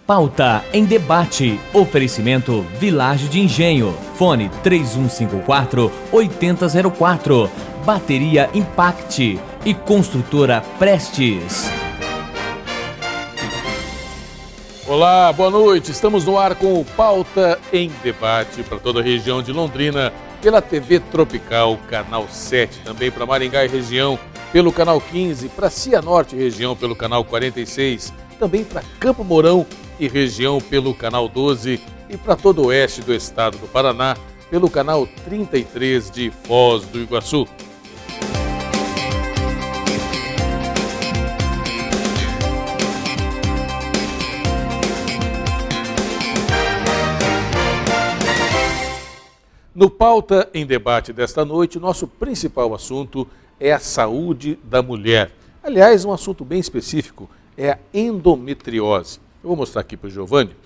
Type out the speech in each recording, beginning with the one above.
Pauta em debate. Oferecimento Village de Engenho. Fone 3154-8004. Bateria Impact e Construtora Prestes. Olá, boa noite. Estamos no ar com o Pauta em Debate para toda a região de Londrina, pela TV Tropical, Canal 7, também para Maringá e região, pelo Canal 15, para Cianorte e região, pelo Canal 46, também para Campo Mourão e região, pelo Canal 12 e para todo o oeste do estado do Paraná, pelo Canal 33 de Foz do Iguaçu. No Pauta em Debate desta noite, nosso principal assunto é a saúde da mulher. Aliás, um assunto bem específico é a endometriose. Eu vou mostrar aqui para o Giovanni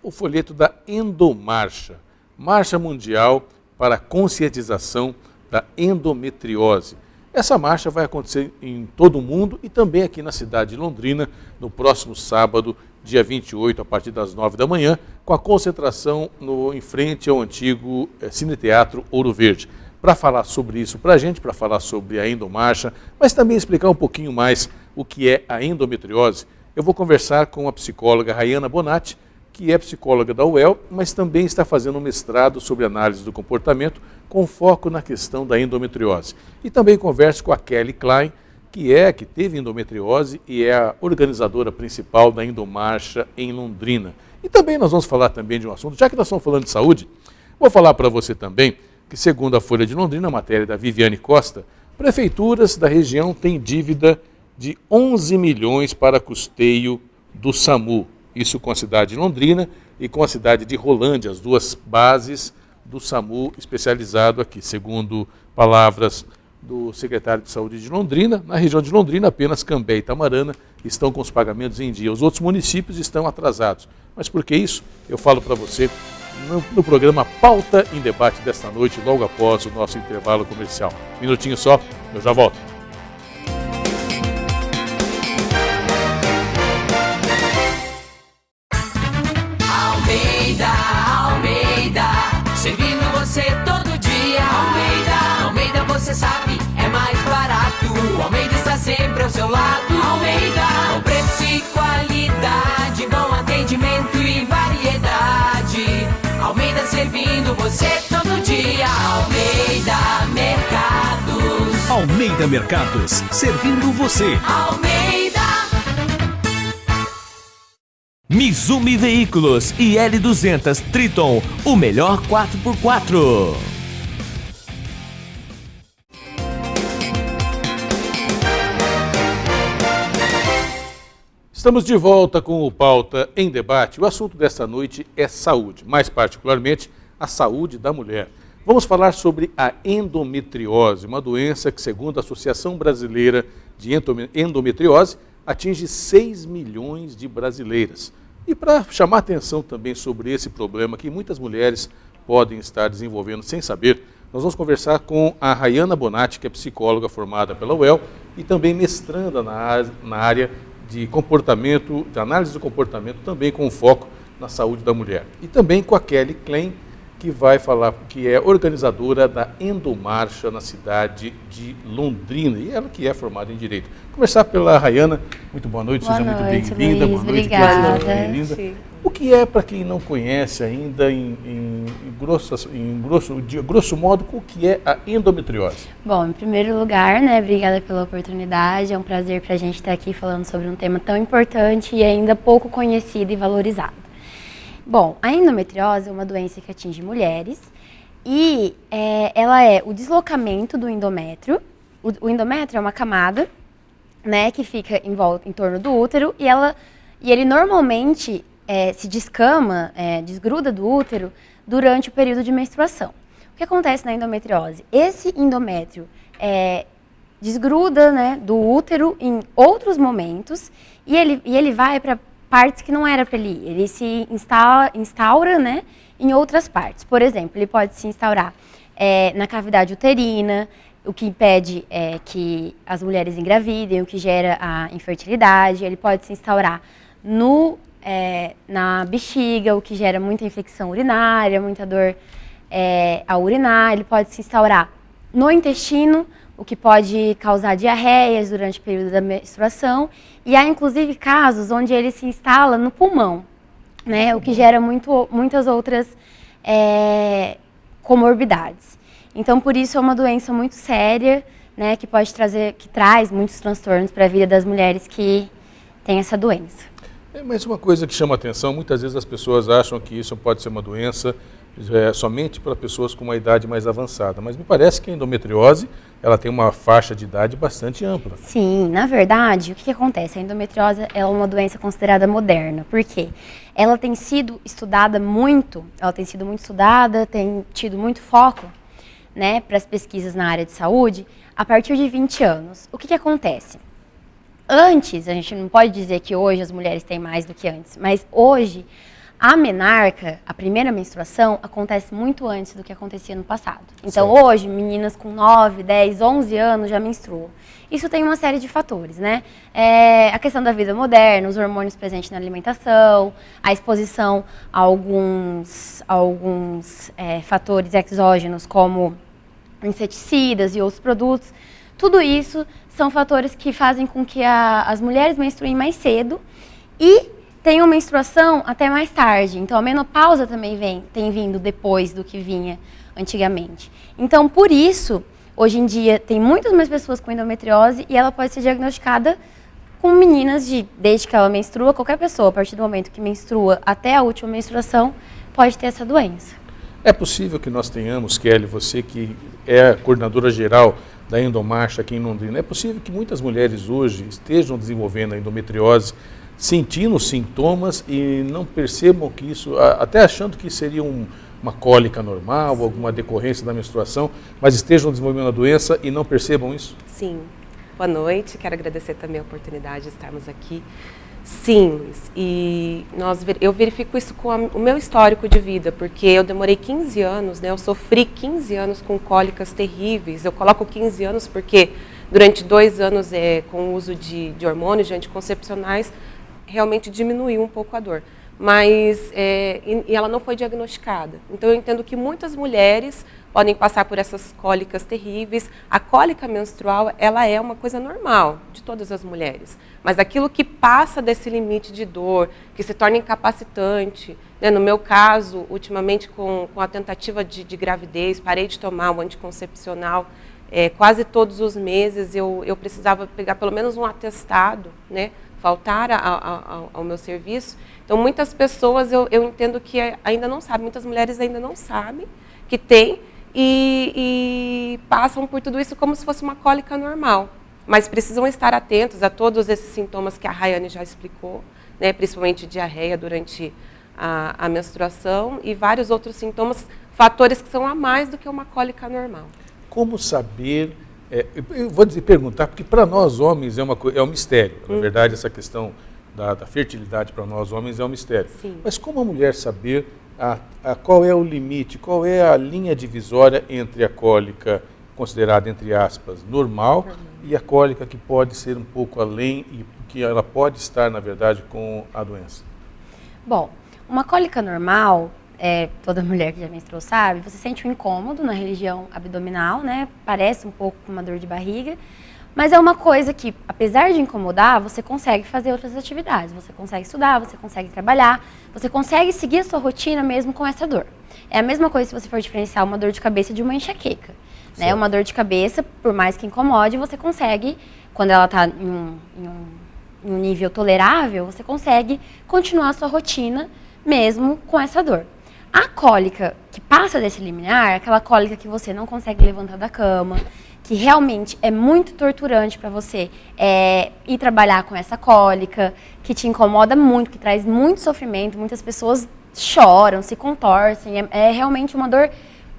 o folheto da Endomarcha, Marcha Mundial para a Conscientização da Endometriose. Essa marcha vai acontecer em todo o mundo e também aqui na cidade de Londrina, no próximo sábado, dia 28, a partir das 9 da manhã, com a concentração em frente ao antigo Cineteatro Ouro Verde. Para falar sobre isso para a gente, para falar sobre a endomarcha, mas também explicar um pouquinho mais o que é a endometriose, eu vou conversar com a psicóloga Rayana Bonatti, que é psicóloga da UEL, mas também está fazendo um mestrado sobre análise do comportamento com foco na questão da endometriose. E também converso com a Kelly Klein, que teve endometriose e é a organizadora principal da Endomarcha em Londrina. E também nós vamos falar também de um assunto, já que nós estamos falando de saúde, vou falar para você também que, segundo a Folha de Londrina, a matéria da Viviane Costa, prefeituras da região têm dívida de 11 milhões para custeio do SAMU. Isso com a cidade de Londrina e com a cidade de Rolândia, as duas bases do SAMU especializado aqui. Segundo palavras do secretário de Saúde de Londrina, na região de Londrina, apenas Cambé e Itamarana estão com os pagamentos em dia. Os outros municípios estão atrasados. Mas por que isso? Eu falo para você no programa Pauta em Debate desta noite, logo após o nosso intervalo comercial. Minutinho só, eu já volto. Servindo você todo dia. Almeida, você sabe, é mais barato. Almeida está sempre ao seu lado. Almeida, com preço e qualidade, bom atendimento e variedade. Almeida servindo você todo dia. Almeida Mercados. Almeida Mercados, servindo você. Almeida. Mizumi Veículos e L200 Triton, o melhor 4x4. Estamos de volta com o Pauta em Debate. O assunto desta noite é saúde, mais particularmente a saúde da mulher. Vamos falar sobre a endometriose, uma doença que, segundo a Associação Brasileira de Endometriose, atinge 6 milhões de brasileiras. E para chamar atenção também sobre esse problema que muitas mulheres podem estar desenvolvendo sem saber, nós vamos conversar com a Rayana Bonatti, que é psicóloga formada pela UEL e também mestranda na área de comportamento, de análise do comportamento, também com foco na saúde da mulher. E também com a Kelly Klein, que vai falar, que é organizadora da Endomarcha na cidade de Londrina, e ela que é formada em Direito. Começar pela Rayana, muito boa noite, seja muito bem-vinda. Boa noite, obrigada. Bem-vinda. O que é, para quem não conhece ainda, grosso modo, o que é a endometriose? Bom, em primeiro lugar, obrigada pela oportunidade, é um prazer para a gente estar aqui falando sobre um tema tão importante e ainda pouco conhecido e valorizado. Bom, a endometriose é uma doença que atinge mulheres e ela é o deslocamento do endométrio. O endométrio é uma camada, que fica em torno do útero e ele normalmente se descama, desgruda do útero durante o período de menstruação. O que acontece na endometriose? Esse endométrio desgruda do útero em outros momentos e ele vai para partes que não era para ele ir. Ele se instaura em outras partes. Por exemplo, ele pode se instaurar na cavidade uterina, o que impede que as mulheres engravidem, o que gera a infertilidade. Ele pode se instaurar na bexiga, o que gera muita infecção urinária, muita dor ao urinar. Ele pode se instaurar no intestino, o que pode causar diarreias durante o período da menstruação. E há, inclusive, casos onde ele se instala no pulmão, né? O que gera muitas outras comorbidades. Então, por isso, é uma doença muito séria, né? Que traz muitos transtornos para a vida das mulheres que têm essa doença. Mas uma coisa que chama atenção, muitas vezes as pessoas acham que isso pode ser uma doença somente para pessoas com uma idade mais avançada, mas me parece que a endometriose ela tem uma faixa de idade bastante ampla. Sim, na verdade, o que acontece? A endometriose é uma doença considerada moderna. Por quê? Ela tem sido estudada muito, tem tido muito foco, né, para as pesquisas na área de saúde a partir de 20 anos. O que acontece? Antes, a gente não pode dizer que hoje as mulheres têm mais do que antes, mas hoje a menarca, a primeira menstruação, acontece muito antes do que acontecia no passado. Então, hoje, meninas com 9, 10, 11 anos já menstruam. Isso tem uma série de fatores, né? A questão da vida moderna, os hormônios presentes na alimentação, a exposição a alguns fatores exógenos, como inseticidas e outros produtos. Tudo isso são fatores que fazem com que as mulheres menstruem mais cedo e tenham menstruação até mais tarde. Então, a menopausa também tem vindo depois do que vinha antigamente. Então, por isso, hoje em dia, tem muitas mais pessoas com endometriose e ela pode ser diagnosticada com meninas desde que ela menstrua. Qualquer pessoa, a partir do momento que menstrua até a última menstruação, pode ter essa doença. É possível que nós tenhamos, Kelly, você que é a coordenadora geral da Endomarcha aqui em Londrina, é possível que muitas mulheres hoje estejam desenvolvendo a endometriose, sentindo sintomas e não percebam que isso, até achando que seria uma cólica normal, alguma decorrência da menstruação, mas estejam desenvolvendo a doença e não percebam isso? Sim. Boa noite, quero agradecer também a oportunidade de estarmos aqui. Sim, Luiz, e eu verifico isso com o meu histórico de vida, porque eu demorei 15 anos, né, eu sofri 15 anos com cólicas terríveis. Eu coloco 15 anos porque durante 2 anos com o uso de hormônios, de anticoncepcionais, realmente diminuiu um pouco a dor, mas e ela não foi diagnosticada. Então eu entendo que muitas mulheres podem passar por essas cólicas terríveis. A cólica menstrual, ela é uma coisa normal de todas as mulheres, mas aquilo que passa desse limite de dor, que se torna incapacitante, né? No meu caso, ultimamente com a tentativa de gravidez, parei de tomar o anticoncepcional, quase todos os meses eu precisava pegar pelo menos um atestado, né? Faltar ao meu serviço. Então, muitas pessoas, eu entendo que ainda não sabem, muitas mulheres ainda não sabem que tem e passam por tudo isso como se fosse uma cólica normal. Mas precisam estar atentos a todos esses sintomas que a Rayane já explicou, né, principalmente diarreia durante a menstruação e vários outros sintomas, fatores que são a mais do que uma cólica normal. Como saber... eu vou perguntar, porque para nós homens é um mistério. Na verdade, essa questão da fertilidade para nós homens é um mistério. Sim. Mas como a mulher saber qual é o limite, qual é a linha divisória entre a cólica considerada, entre aspas, normal e a cólica que pode ser um pouco além e que ela pode estar, na verdade, com a doença? Bom, uma cólica normal... toda mulher que já menstruou sabe, você sente um incômodo na região abdominal, né? Parece um pouco com uma dor de barriga, mas é uma coisa que, apesar de incomodar, você consegue fazer outras atividades, você consegue estudar, você consegue trabalhar, você consegue seguir a sua rotina mesmo com essa dor. É a mesma coisa se você for diferenciar uma dor de cabeça de uma enxaqueca, né? Uma dor de cabeça, por mais que incomode, você consegue, quando ela está em um nível tolerável, você consegue continuar a sua rotina mesmo com essa dor. A cólica que passa desse limiar, aquela cólica que você não consegue levantar da cama, que realmente é muito torturante para você ir trabalhar com essa cólica, que te incomoda muito, que traz muito sofrimento, muitas pessoas choram, se contorcem, é realmente uma dor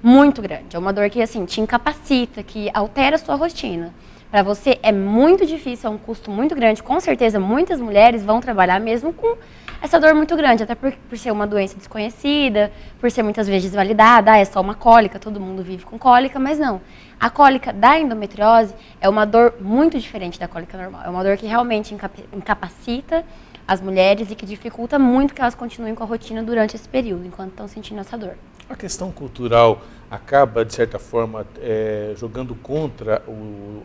muito grande, é uma dor que assim, te incapacita, que altera a sua rotina. Para você é muito difícil, é um custo muito grande, com certeza muitas mulheres vão trabalhar mesmo com essa dor muito grande, até por ser uma doença desconhecida, por ser muitas vezes desvalidada, é só uma cólica, todo mundo vive com cólica, mas não. A cólica da endometriose é uma dor muito diferente da cólica normal, é uma dor que realmente incapacita, as mulheres e que dificulta muito que elas continuem com a rotina durante esse período, enquanto estão sentindo essa dor. A questão cultural acaba, de certa forma, jogando contra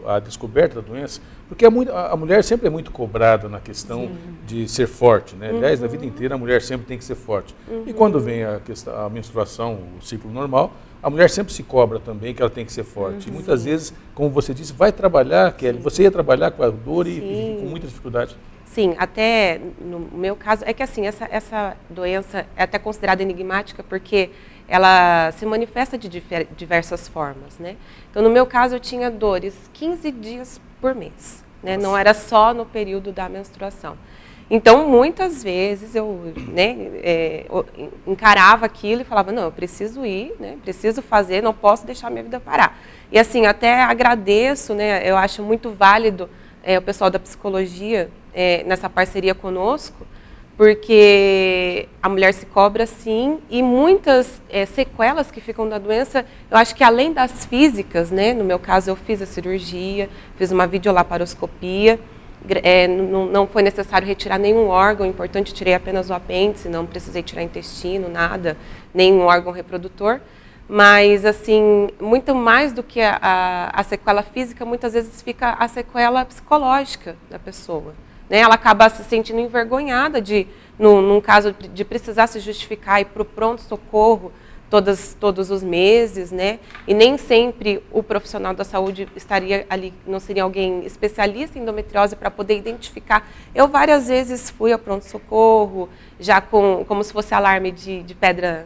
a descoberta da doença, porque a mulher sempre é muito cobrada na questão de ser forte, né? Aliás, na vida inteira a mulher sempre tem que ser forte. E quando vem a menstruação, o ciclo normal, a mulher sempre se cobra também que ela tem que ser forte. E muitas vezes, como você disse, vai trabalhar, Kelly, você ia trabalhar com a dor e com muita dificuldade. Sim, até no meu caso, é que assim, essa doença é até considerada enigmática porque ela se manifesta de diversas formas, né? Então, no meu caso, eu tinha dores 15 dias por mês, né? Não era só no período da menstruação. Então, muitas vezes eu, né, eu encarava aquilo e falava, não, eu preciso ir, né, preciso fazer, não posso deixar minha vida parar. E assim, até agradeço, né, eu acho muito válido o pessoal da psicologia nessa parceria conosco, porque a mulher se cobra sim, e muitas sequelas que ficam da doença, eu acho que além das físicas, né, no meu caso eu fiz a cirurgia, fiz uma videolaparoscopia, não foi necessário retirar nenhum órgão, importante, tirei apenas o apêndice, não precisei tirar intestino, nada, nenhum órgão reprodutor, mas assim, muito mais do que a sequela física, muitas vezes fica a sequela psicológica da pessoa. Né? Ela acaba se sentindo envergonhada num caso de precisar se justificar e ir para o pronto-socorro todos os meses, né? E nem sempre o profissional da saúde estaria ali, não seria alguém especialista em endometriose para poder identificar. Eu várias vezes fui ao pronto-socorro, já como se fosse alarme de pedra,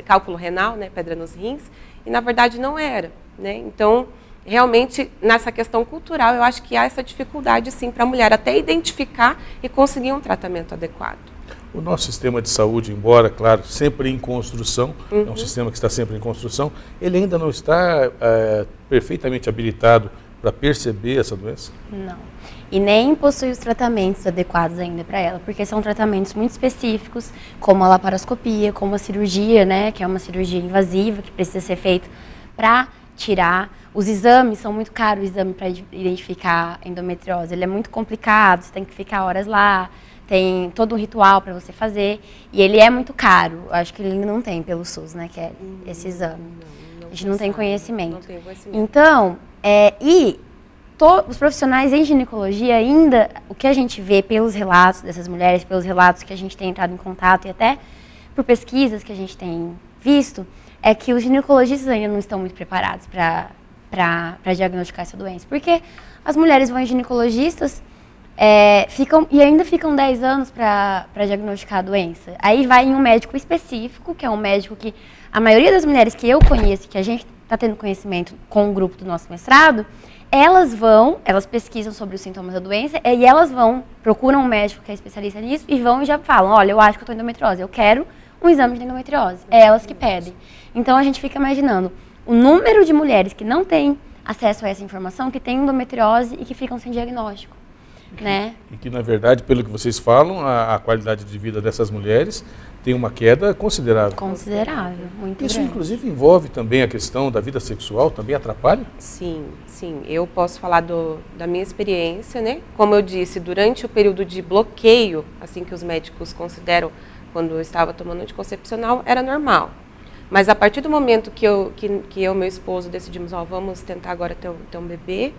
cálculo renal, né? Pedra nos rins, e na verdade não era, né? Então, realmente, nessa questão cultural, eu acho que há essa dificuldade, sim, para a mulher até identificar e conseguir um tratamento adequado. O nosso sistema de saúde, embora, claro, sempre em construção, é um sistema que está sempre em construção, ele ainda não está perfeitamente habilitado para perceber essa doença? Não. E nem possui os tratamentos adequados ainda para ela, porque são tratamentos muito específicos, como a laparoscopia, como a cirurgia, né, que é uma cirurgia invasiva, que precisa ser feita para tirar. Os exames são muito caros, o exame para identificar endometriose, ele é muito complicado, você tem que ficar horas lá, tem todo um ritual para você fazer, e ele é muito caro. Acho que ele não tem pelo SUS, né, que é esse exame. A gente não tem conhecimento. Não tem conhecimento. Então, os profissionais em ginecologia ainda, o que a gente vê pelos relatos dessas mulheres, pelos relatos que a gente tem entrado em contato e até por pesquisas que a gente tem visto, é que os ginecologistas ainda não estão muito preparados para diagnosticar essa doença. Porque as mulheres vão em ginecologistas, ainda ficam 10 anos para diagnosticar a doença. Aí vai em um médico específico, que é um médico que a maioria das mulheres que eu conheço, que a gente está tendo conhecimento com o grupo do nosso mestrado, elas pesquisam sobre os sintomas da doença e elas procuram um médico que é especialista nisso e vão e já falam, olha, eu acho que eu estou endometriose, eu quero um exame de endometriose. É elas que pedem. Então a gente fica imaginando o número de mulheres que não têm acesso a essa informação, que têm endometriose e que ficam sem diagnóstico. Né? E que, na verdade, pelo que vocês falam, a qualidade de vida dessas mulheres tem uma queda considerável. Considerável, muito Isso, grande. inclusive, envolve também a questão da vida sexual, também atrapalha? Sim. Eu posso falar da minha experiência, né? Como eu disse, durante o período de bloqueio, assim que os médicos consideram quando eu estava tomando anticoncepcional, era normal. Mas a partir do momento que eu e meu esposo decidimos, vamos tentar agora ter um bebê,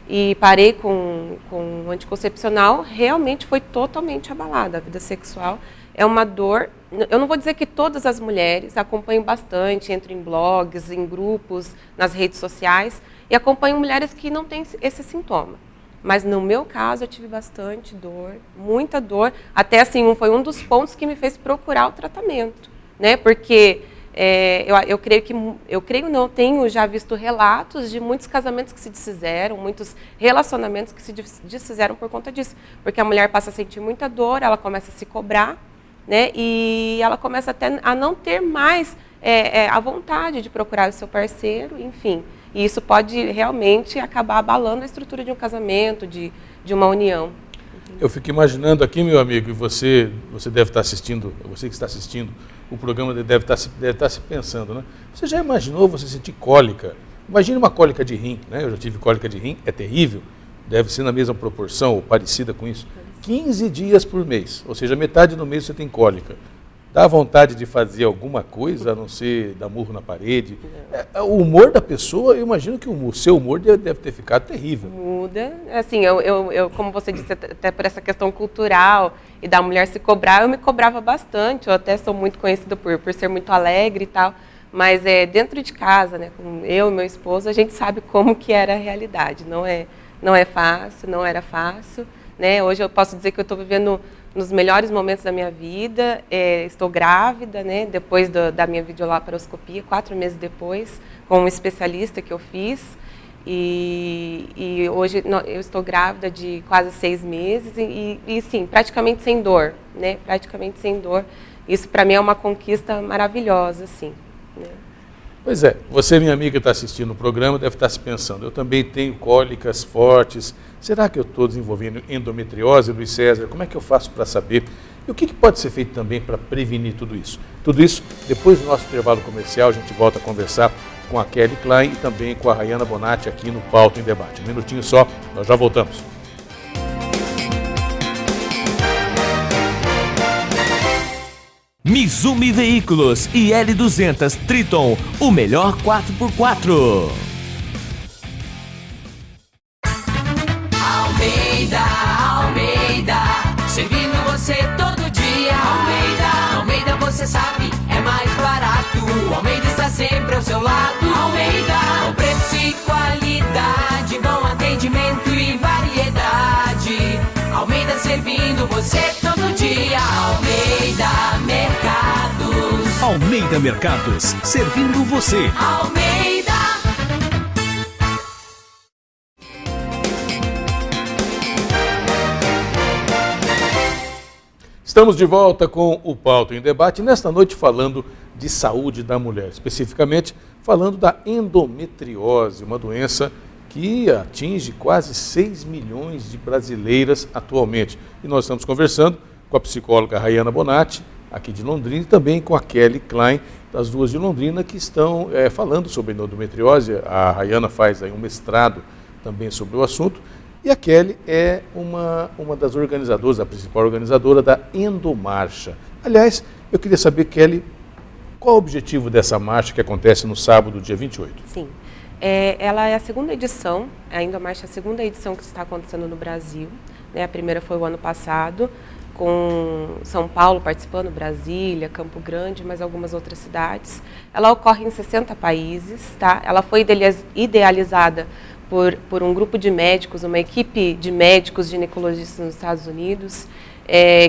e parei com o anticoncepcional, realmente foi totalmente abalada. A vida sexual é uma dor. Eu não vou dizer que todas as mulheres, acompanho bastante, entro em blogs, em grupos, nas redes sociais, e acompanho mulheres que não têm esse sintoma. Mas no meu caso eu tive bastante dor, muita dor, até assim, foi um dos pontos que me fez procurar o tratamento, né? Porque tenho já visto relatos de muitos casamentos que se desfizeram, muitos relacionamentos que se desfizeram por conta disso. Porque a mulher passa a sentir muita dor, ela começa a se cobrar, né? E ela começa até a não ter mais a vontade de procurar o seu parceiro, enfim. E isso pode realmente acabar abalando a estrutura de um casamento, de uma união. Eu fico imaginando aqui, meu amigo, e você deve estar assistindo, você que está assistindo, o programa deve estar se pensando, né? Você já imaginou você sentir cólica? Imagine uma cólica de rim, né? Eu já tive cólica de rim, é terrível, deve ser na mesma proporção ou parecida com isso. 15 dias por mês, ou seja, metade do mês você tem cólica. Dá vontade de fazer alguma coisa, a não ser dar murro na parede? O humor da pessoa, eu imagino que o seu humor deve ter ficado terrível. Muda. Assim, eu, como você disse, até por essa questão cultural e da mulher se cobrar, eu me cobrava bastante. Eu até sou muito conhecida por ser muito alegre e tal. Mas dentro de casa, né, com eu e meu esposo, a gente sabe como que era a realidade. Não é fácil, não era fácil. Né? Hoje eu posso dizer que eu estou vivendo nos melhores momentos da minha vida, estou grávida, né? Depois da minha videolaparoscopia, 4 meses depois, com um especialista que eu fiz. E hoje eu estou grávida de quase 6 meses e sim, praticamente sem dor, né? Praticamente sem dor. Isso para mim é uma conquista maravilhosa, assim. Né? Pois é, você, minha amiga, está assistindo o programa, deve estar se pensando, eu também tenho cólicas fortes, será que eu estou desenvolvendo endometriose, Luiz César? Como é que eu faço para saber? E o que pode ser feito também para prevenir tudo isso? Tudo isso, depois do nosso intervalo comercial, a gente volta a conversar com a Kelly Klein e também com a Rayana Bonatti aqui no Pauta em Debate. Um minutinho só, nós já voltamos. Mizumi Veículos e L200 Triton, o melhor 4x4. Almeida, servindo você todo dia. Almeida, você sabe, é mais barato. Almeida está sempre ao seu lado. Almeida, com preço e qualidade, bom atendimento e variedade. Almeida servindo você todo dia. Almeida Mercados. Almeida Mercados, servindo você. Almeida. Estamos de volta com o Pauta em Debate, nesta noite falando de saúde da mulher, especificamente falando da endometriose, uma doença que atinge quase 6 milhões de brasileiras atualmente. E nós estamos conversando com a psicóloga Rayana Bonatti, aqui de Londrina, e também com a Kelly Klein, das duas de Londrina, que estão falando sobre endometriose. A Rayana faz aí um mestrado também sobre o assunto. E a Kelly é uma das organizadoras, a principal organizadora da Endomarcha. Aliás, eu queria saber, Kelly, qual o objetivo dessa marcha que acontece no sábado, dia 28? Sim, ela é a segunda edição, a Endomarcha é a segunda edição que está acontecendo no Brasil. Né? A primeira foi o ano passado, com São Paulo participando, Brasília, Campo Grande, mais algumas outras cidades. Ela ocorre em 60 países, tá? Ela foi idealizada por um grupo de médicos, uma equipe de médicos ginecologistas nos Estados Unidos,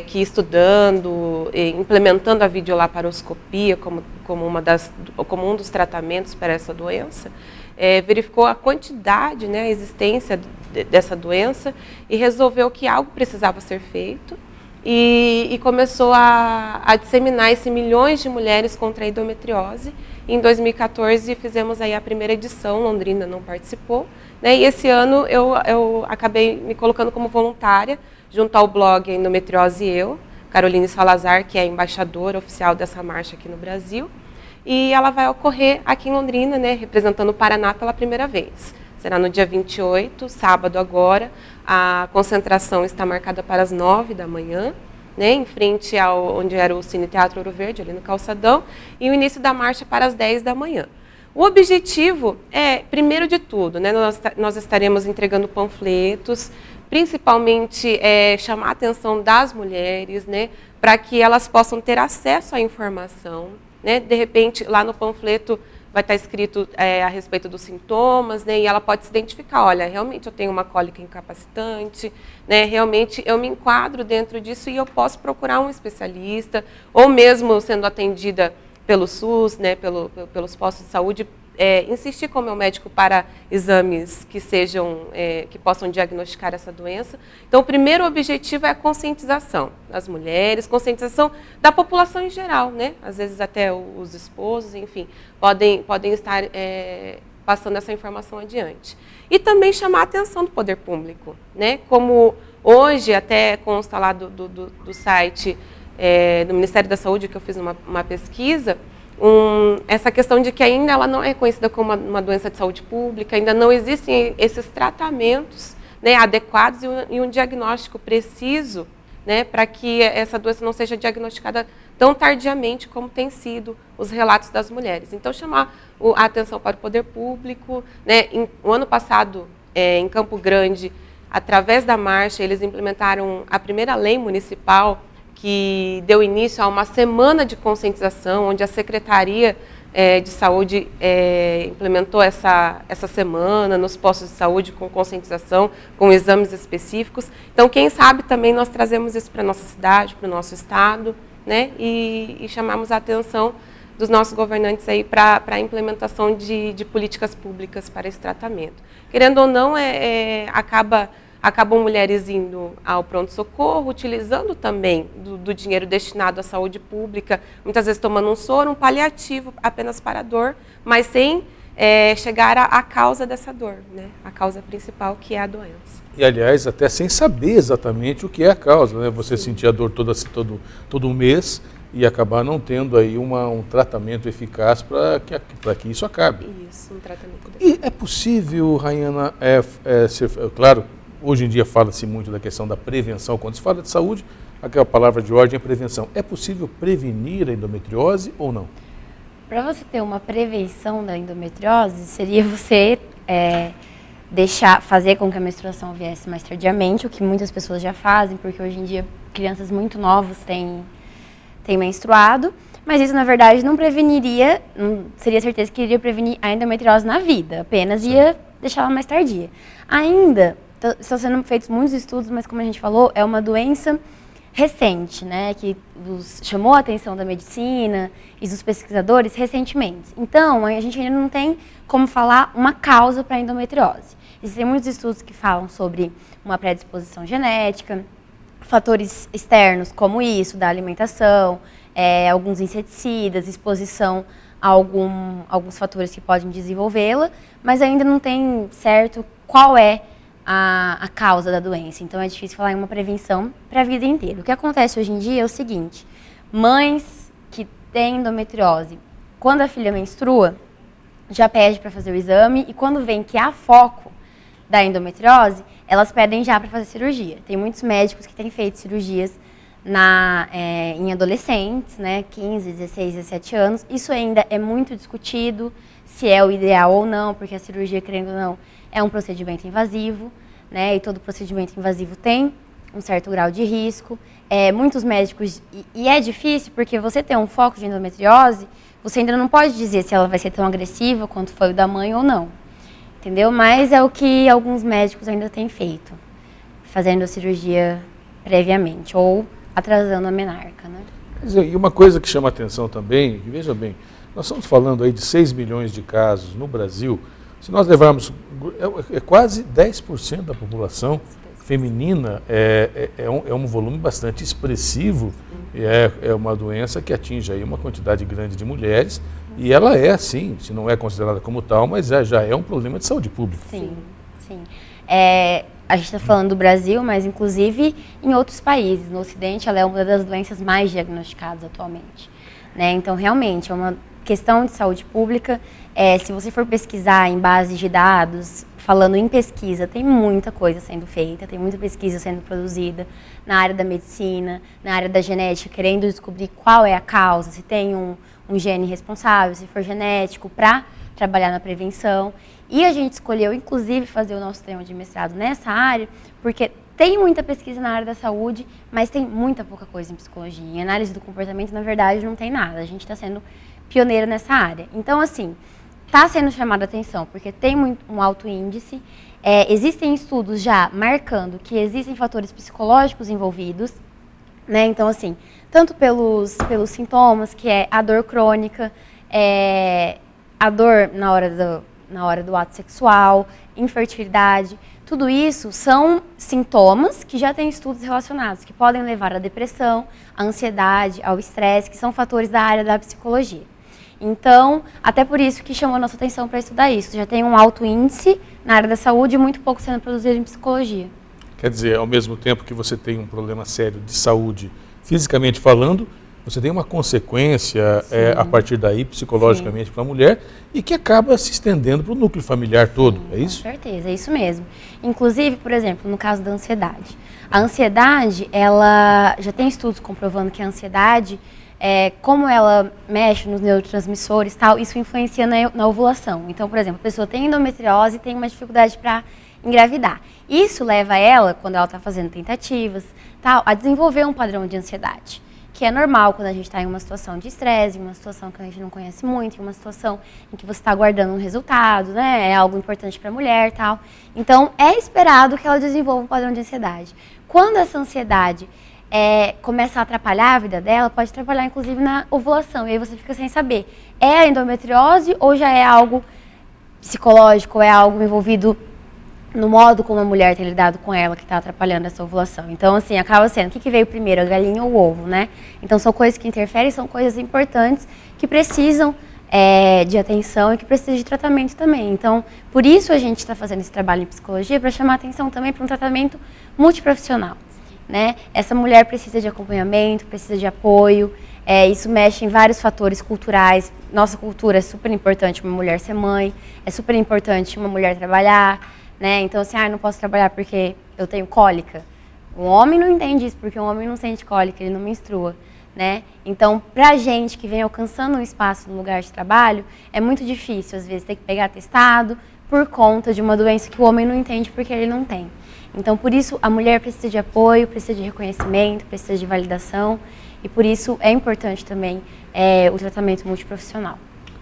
que estudando, implementando a videolaparoscopia como um dos tratamentos para essa doença, verificou a quantidade, né, a existência dessa doença e resolveu que algo precisava ser feito e começou a disseminar esse milhões de mulheres contra a endometriose. Em 2014 fizemos aí a primeira edição, Londrina não participou, né? E esse ano eu acabei me colocando como voluntária junto ao blog Endometriose Eu, Caroline Salazar, que é a embaixadora oficial dessa marcha aqui no Brasil, e ela vai ocorrer aqui em Londrina, né, representando o Paraná pela primeira vez. Será no dia 28, sábado agora, a concentração está marcada para as 9 da manhã, né, em frente ao onde era o Cine Teatro Ouro Verde, ali no Calçadão, e o início da marcha para as 10 da manhã. O objetivo é, primeiro de tudo, né, nós estaremos entregando panfletos, principalmente chamar a atenção das mulheres, né, para que elas possam ter acesso à informação. Né, de repente, lá no panfleto vai estar escrito a respeito dos sintomas, né, e ela pode se identificar, olha, realmente eu tenho uma cólica incapacitante, né, realmente eu me enquadro dentro disso e eu posso procurar um especialista, ou mesmo sendo atendida pelo SUS, né, pelos postos de saúde, insistir com o meu médico para exames que que possam diagnosticar essa doença. Então, o primeiro objetivo é a conscientização das mulheres, conscientização da população em geral, né? Às vezes até os esposos, enfim, podem estar passando essa informação adiante. E também chamar a atenção do poder público, né? Como hoje, até consta lá do site do Ministério da Saúde, que eu fiz uma pesquisa, essa questão de que ainda ela não é reconhecida como uma doença de saúde pública, ainda não existem esses tratamentos, né, adequados e um diagnóstico preciso, né, para que essa doença não seja diagnosticada tão tardiamente como tem sido os relatos das mulheres. Então, chamar a atenção para o poder público, né, o ano passado, em Campo Grande, através da marcha, eles implementaram a primeira lei municipal que deu início a uma semana de conscientização, onde a Secretaria de Saúde implementou essa semana nos postos de saúde com conscientização, com exames específicos. Então, quem sabe também nós trazemos isso para a nossa cidade, para o nosso estado, né? E chamamos a atenção dos nossos governantes aí para a implementação de políticas públicas para esse tratamento. Querendo ou não, acabam mulheres indo ao pronto-socorro, utilizando também do dinheiro destinado à saúde pública, muitas vezes tomando um soro, um paliativo apenas para a dor, mas sem chegar à causa dessa dor, né? A causa principal, que é a doença. E, aliás, até sem saber exatamente o que é a causa, né? Você sentir a dor todo mês e acabar não tendo aí um tratamento eficaz para que isso acabe. Isso, um tratamento. E é possível, Rayana, claro, hoje em dia fala-se muito da questão da prevenção. Quando se fala de saúde, aquela palavra de ordem é prevenção. É possível prevenir a endometriose ou não? Para você ter uma prevenção da endometriose, seria você fazer com que a menstruação viesse mais tardiamente, o que muitas pessoas já fazem, porque hoje em dia crianças muito novas têm menstruado, mas isso na verdade não preveniria, não seria certeza que iria prevenir a endometriose na vida, apenas ia deixá-la mais tardia. Ainda estão sendo feitos muitos estudos, mas como a gente falou, é uma doença recente, né, que chamou a atenção da medicina e dos pesquisadores recentemente. Então, a gente ainda não tem como falar uma causa para a endometriose. Existem muitos estudos que falam sobre uma predisposição genética, fatores externos como isso, da alimentação, alguns inseticidas, exposição a alguns fatores que podem desenvolvê-la, mas ainda não tem certo qual é a causa da doença. Então é difícil falar em uma prevenção para a vida inteira. O que acontece hoje em dia é o seguinte: mães que têm endometriose, quando a filha menstrua, já pede para fazer o exame, e quando vem que há foco da endometriose, elas pedem já para fazer cirurgia. Tem muitos médicos que têm feito cirurgias em adolescentes, né, 15, 16, 17 anos. Isso ainda é muito discutido, se é o ideal ou não, porque a cirurgia, querendo ou não, é um procedimento invasivo, né, e todo procedimento invasivo tem um certo grau de risco. Muitos médicos, e é difícil porque você tem um foco de endometriose, você ainda não pode dizer se ela vai ser tão agressiva quanto foi o da mãe ou não, entendeu? Mas é o que alguns médicos ainda têm feito, fazendo a cirurgia previamente ou atrasando a menarca, né? Quer dizer, e uma coisa que chama a atenção também, veja bem, nós estamos falando aí de 6 milhões de casos no Brasil. Se nós levarmos, quase 10% da população feminina, é um volume bastante expressivo, e é uma doença que atinge aí uma quantidade grande de mulheres, e ela é, sim, se não é considerada como tal, mas já é um problema de saúde pública. Sim, sim. A gente está falando do Brasil, mas inclusive em outros países. No Ocidente, ela é uma das doenças mais diagnosticadas atualmente, né? Então, realmente, é uma questão de saúde pública. Se você for pesquisar em bases de dados, falando em pesquisa, tem muita coisa sendo feita, tem muita pesquisa sendo produzida na área da medicina, na área da genética, querendo descobrir qual é a causa, se tem um gene responsável, se for genético, para trabalhar na prevenção. E a gente escolheu, inclusive, fazer o nosso tema de mestrado nessa área, porque tem muita pesquisa na área da saúde, mas tem muita pouca coisa em psicologia. Em análise do comportamento, na verdade, não tem nada. A gente está sendo pioneiro nessa área. Então, assim, está sendo chamada a atenção, porque tem um alto índice. Existem estudos já marcando que existem fatores psicológicos envolvidos, né? Então, assim, tanto pelos sintomas, que é a dor crônica, a dor na hora do ato sexual, infertilidade, tudo isso são sintomas que já têm estudos relacionados, que podem levar à depressão, à ansiedade, ao estresse, que são fatores da área da psicologia. Então, até por isso que chamou a nossa atenção para estudar isso. Já tem um alto índice na área da saúde e muito pouco sendo produzido em psicologia. Quer dizer, ao mesmo tempo que você tem um problema sério de saúde, fisicamente falando, você tem uma consequência a partir daí, psicologicamente, para a mulher, e que acaba se estendendo para o núcleo familiar todo, é isso? Com certeza, é isso mesmo. Inclusive, por exemplo, no caso da ansiedade. A ansiedade, ela já tem estudos comprovando que a ansiedade, como ela mexe nos neurotransmissores e tal, isso influencia na ovulação. Então, por exemplo, a pessoa tem endometriose e tem uma dificuldade para engravidar. Isso leva ela, quando ela está fazendo tentativas, tal, a desenvolver um padrão de ansiedade, que é normal quando a gente está em uma situação de estresse, em uma situação que a gente não conhece muito, em uma situação em que você está aguardando um resultado, né? É algo importante para a mulher, tal. Então, é esperado que ela desenvolva um padrão de ansiedade. Quando essa ansiedade começa a atrapalhar a vida dela, pode atrapalhar inclusive na ovulação. E aí você fica sem saber, é a endometriose ou já é algo psicológico, ou é algo envolvido no modo como a mulher tem lidado com ela, que está atrapalhando essa ovulação. Então, assim, acaba sendo, o que veio primeiro, a galinha ou o ovo, né? Então, são coisas que interferem, são coisas importantes que precisam de atenção e que precisam de tratamento também. Então, por isso a gente está fazendo esse trabalho em psicologia, para chamar atenção também para um tratamento multiprofissional, né? Essa mulher precisa de acompanhamento, precisa de apoio, isso mexe em vários fatores culturais. Nossa cultura é super importante uma mulher ser mãe, é super importante uma mulher trabalhar, né? Então, assim, não posso trabalhar porque eu tenho cólica. O homem não entende isso, porque o homem não sente cólica, ele não menstrua, né? Então, pra gente que vem alcançando um espaço no lugar de trabalho, é muito difícil, às vezes, ter que pegar atestado por conta de uma doença que o homem não entende porque ele não tem. Então, por isso, a mulher precisa de apoio, precisa de reconhecimento, precisa de validação, e por isso é importante também o tratamento multiprofissional.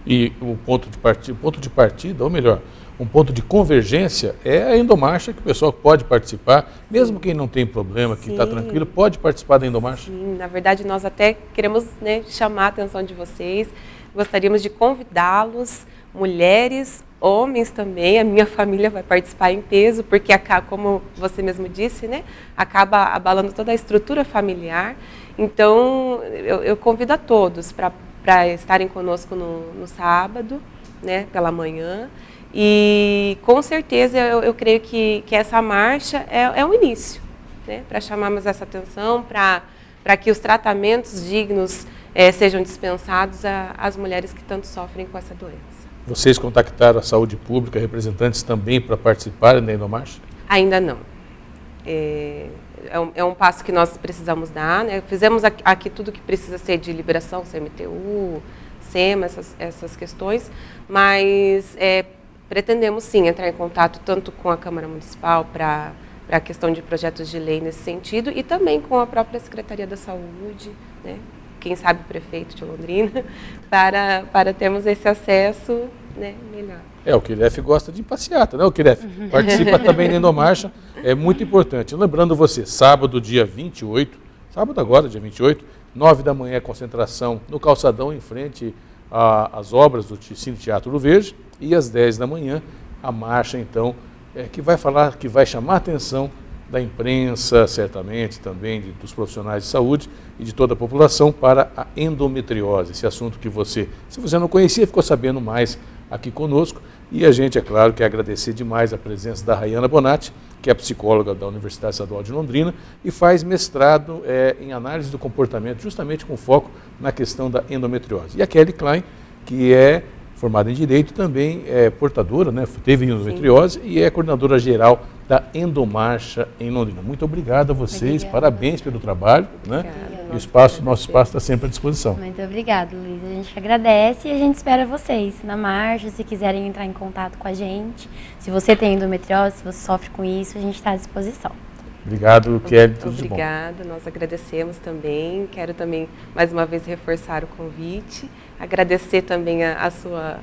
E o ponto de partida, ou melhor, um ponto de convergência é a endomarcha, que o pessoal pode participar, mesmo quem não tem problema, que está tranquilo, pode participar da endomarcha? Sim, na verdade nós até queremos, né, chamar a atenção de vocês, gostaríamos de convidá-los, mulheres, homens também, a minha família vai participar em peso, porque como você mesmo disse, né, acaba abalando toda a estrutura familiar. Então eu convido a todos para estarem conosco no sábado, né, pela manhã. E com certeza eu creio que essa marcha é um início, né, para chamarmos essa atenção, para que os tratamentos dignos sejam dispensados às mulheres que tanto sofrem com essa doença. Vocês contactaram a saúde pública, representantes também para participarem da endomarcha? Ainda não. É um passo que nós precisamos dar, né? Fizemos aqui tudo que precisa ser de liberação, CMTU, SEMA, essas questões, mas pretendemos sim entrar em contato tanto com a Câmara Municipal para a questão de projetos de lei nesse sentido e também com a própria Secretaria da Saúde, né? Quem sabe o prefeito de Londrina, para termos esse acesso, né, melhor. O Quiref gosta de passeata, né? O Quiref participa também da endomarcha, é muito importante. Lembrando você, sábado, dia 28, sábado agora, dia 28, 9 da manhã, concentração no calçadão em frente às obras do Cine Teatro Ouro Verde, e às 10 da manhã, a marcha, então, que vai chamar a atenção da imprensa, certamente, também dos profissionais de saúde e de toda a população para a endometriose, esse assunto que se você não conhecia, ficou sabendo mais aqui conosco. E a gente, é claro, quer agradecer demais a presença da Rayana Bonatti, que é psicóloga da Universidade Estadual de Londrina e faz mestrado em análise do comportamento, justamente com foco na questão da endometriose. E a Kelly Klein, que é formada em Direito, também é portadora, né, teve endometriose e é coordenadora geral da Endomarcha em Londrina. Muito obrigado a vocês, parabéns pelo trabalho, né? E nosso espaço está sempre à disposição. Muito obrigada, Luiz. A gente agradece e a gente espera vocês na marcha, se quiserem entrar em contato com a gente. Se você tem endometriose, se você sofre com isso, a gente está à disposição. Obrigado, Kelly, tudo de bom. Obrigada, nós agradecemos também. Quero também, mais uma vez, reforçar o convite. Agradecer também a sua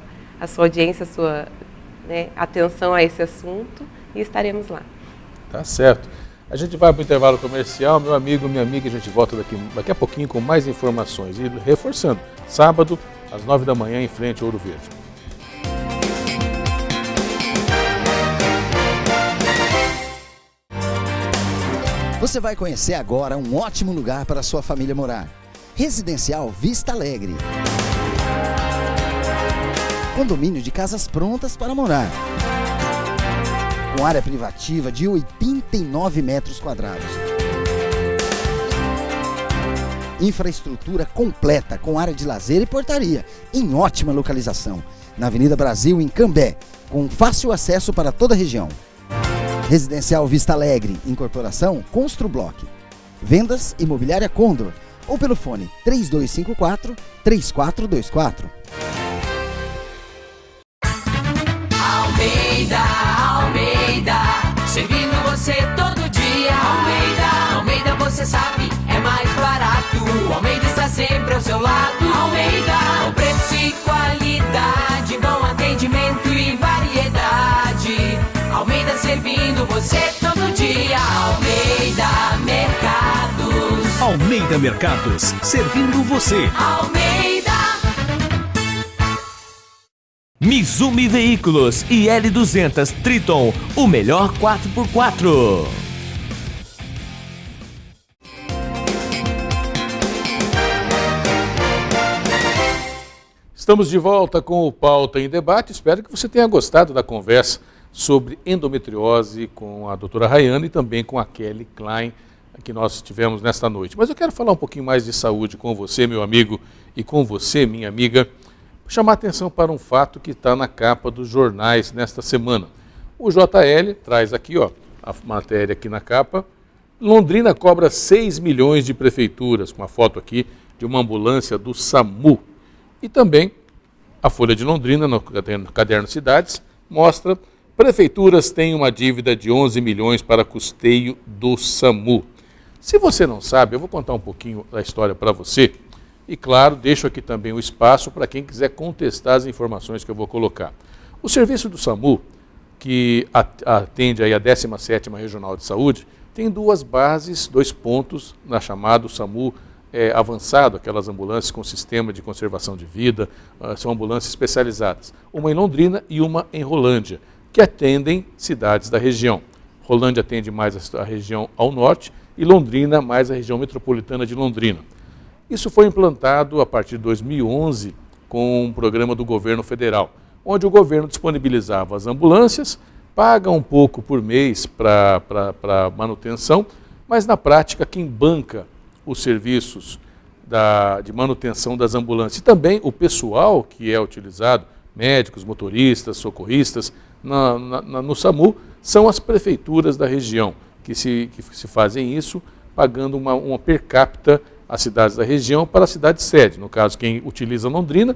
audiência, a sua, né, atenção a esse assunto e estaremos lá. Tá certo. A gente vai para o intervalo comercial, meu amigo, minha amiga, a gente volta daqui a pouquinho com mais informações. E reforçando, sábado, às 9 da manhã, em frente ao Ouro Verde. Você vai conhecer agora um ótimo lugar para a sua família morar. Residencial Vista Alegre. Condomínio de casas prontas para morar. Com área privativa de 89 metros quadrados. Infraestrutura completa com área de lazer e portaria, em ótima localização, na Avenida Brasil, em Cambé, com fácil acesso para toda a região. Residencial Vista Alegre, incorporação Construblock. Vendas Imobiliária Condor, ou pelo fone 3254-3424. Almeida, servindo você todo dia. Almeida, você sabe, é mais barato. Almeida está sempre ao seu lado. Almeida, com preço e qualidade, bom atendimento e variedade. Almeida servindo você todo dia. Almeida Mercados. Almeida Mercados, servindo você. Almeida. Mizumi Veículos e L200 Triton, o melhor 4x4. Estamos de volta com o Pauta em Debate. Espero que você tenha gostado da conversa sobre endometriose com a doutora Rayane e também com a Kelly Klein, que nós tivemos nesta noite. Mas eu quero falar um pouquinho mais de saúde com você, meu amigo, e com você, minha amiga. Chamar atenção para um fato que está na capa dos jornais nesta semana. O JL traz aqui, ó, a matéria aqui na capa. Londrina cobra 6 milhões de prefeituras, com a foto aqui de uma ambulância do SAMU. E também a Folha de Londrina, no caderno Cidades, mostra prefeituras têm uma dívida de 11 milhões para custeio do SAMU. Se você não sabe, eu vou contar um pouquinho da história para você. E, claro, deixo aqui também o espaço para quem quiser contestar as informações que eu vou colocar. O serviço do SAMU, que atende aí a 17ª Regional de Saúde, tem duas bases, 2 pontos na chamada SAMU avançado, aquelas ambulâncias com sistema de conservação de vida, são ambulâncias especializadas. Uma em Londrina e uma em Rolândia, que atendem cidades da região. Rolândia atende mais a região ao norte e Londrina mais a região metropolitana de Londrina. Isso foi implantado a partir de 2011 com um programa do governo federal, onde o governo disponibilizava as ambulâncias, paga um pouco por mês para manutenção, mas na prática quem banca os serviços de manutenção das ambulâncias e também o pessoal que é utilizado, médicos, motoristas, socorristas, no SAMU, são as prefeituras da região que se fazem isso, pagando uma per capita as cidades da região para a cidade sede. No caso, quem utiliza Londrina,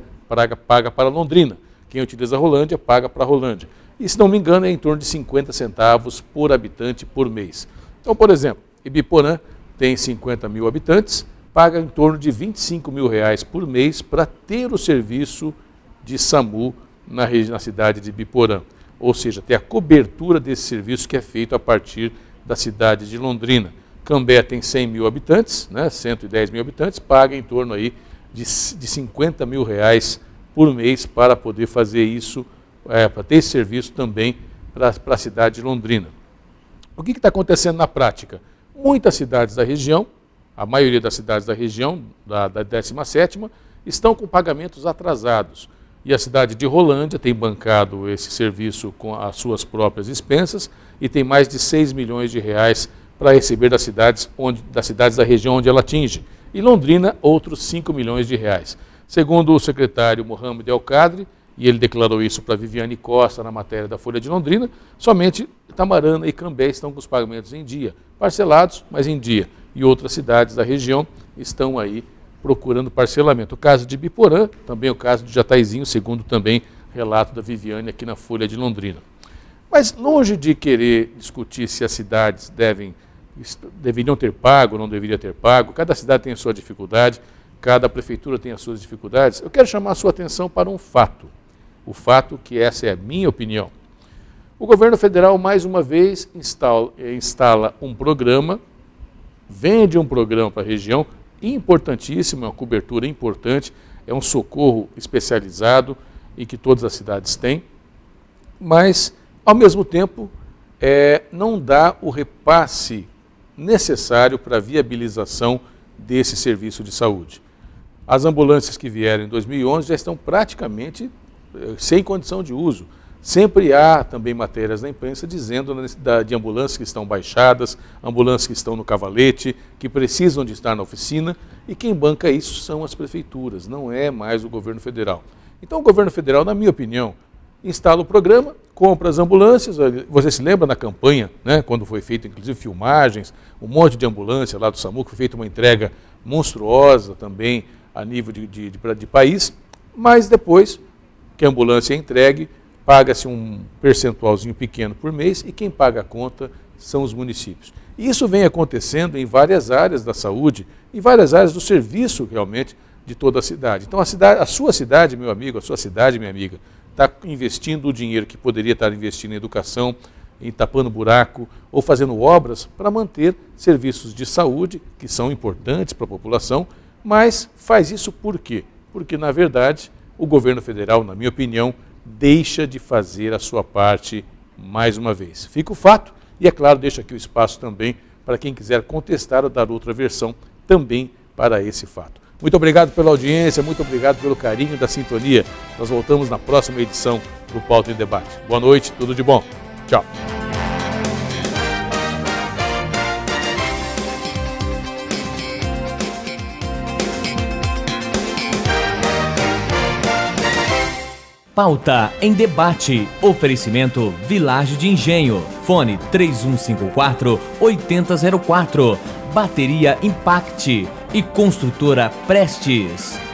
paga para Londrina. Quem utiliza Rolândia, paga para Rolândia. E, se não me engano, é em torno de 50 centavos por habitante por mês. Então, por exemplo, Ibiporã tem 50 mil habitantes, paga em torno de 25 mil reais por mês para ter o serviço de SAMU na cidade de Ibiporã. Ou seja, ter a cobertura desse serviço que é feito a partir da cidade de Londrina. Cambé tem 100 mil habitantes, 110 mil habitantes, paga em torno aí de 50 mil reais por mês para poder fazer isso, para ter esse serviço também para a cidade de Londrina. O que está acontecendo na prática? Muitas cidades da região, a maioria das cidades da região, da 17ª, estão com pagamentos atrasados. E a cidade de Rolândia tem bancado esse serviço com as suas próprias expensas e tem mais de 6 milhões de reais para receber das cidades da região onde ela atinge. E Londrina, outros 5 milhões de reais. Segundo o secretário Mohamed El Kadri, e ele declarou isso para Viviane Costa na matéria da Folha de Londrina, somente Tamarana e Cambé estão com os pagamentos em dia, parcelados, mas em dia. E outras cidades da região estão aí procurando parcelamento. O caso de Ibiporã, também o caso de Jataizinho, segundo também relato da Viviane aqui na Folha de Londrina. Mas longe de querer discutir se as cidades deveriam ter pago ou não deveriam ter pago, cada cidade tem a sua dificuldade, cada prefeitura tem as suas dificuldades, eu quero chamar a sua atenção para um fato. O fato que essa é a minha opinião. O governo federal, mais uma vez, instala um programa, vende um programa para a região, importantíssimo, é uma cobertura importante, é um socorro especializado e que todas as cidades têm, mas, ao mesmo tempo, não dá o repasse necessário para a viabilização desse serviço de saúde. As ambulâncias que vieram em 2011 já estão praticamente sem condição de uso. Sempre há também matérias na imprensa dizendo de ambulâncias que estão baixadas, ambulâncias que estão no cavalete, que precisam de estar na oficina, e quem banca isso são as prefeituras, não é mais o governo federal. Então o governo federal, na minha opinião, instala o programa, compra as ambulâncias. Você se lembra na campanha, né, quando foi feito inclusive filmagens, um monte de ambulância lá do SAMU, que foi feita uma entrega monstruosa também a nível de país, mas depois que a ambulância é entregue, paga-se um percentualzinho pequeno por mês e quem paga a conta são os municípios. E isso vem acontecendo em várias áreas da saúde, em várias áreas do serviço realmente de toda a cidade. Então a sua cidade, meu amigo, a sua cidade, minha amiga, está investindo o dinheiro que poderia estar investindo em educação, em tapando buraco ou fazendo obras para manter serviços de saúde que são importantes para a população, mas faz isso por quê? Porque, na verdade, o governo federal, na minha opinião, deixa de fazer a sua parte mais uma vez. Fica o fato e, é claro, deixa aqui o espaço também para quem quiser contestar ou dar outra versão também para esse fato. Muito obrigado pela audiência, muito obrigado pelo carinho da sintonia. Nós voltamos na próxima edição do Pauta em Debate. Boa noite, tudo de bom. Tchau. Pauta em Debate. Oferecimento Village de Engenho. Fone 3154-8004. Bateria Impact e Construtora Prestes.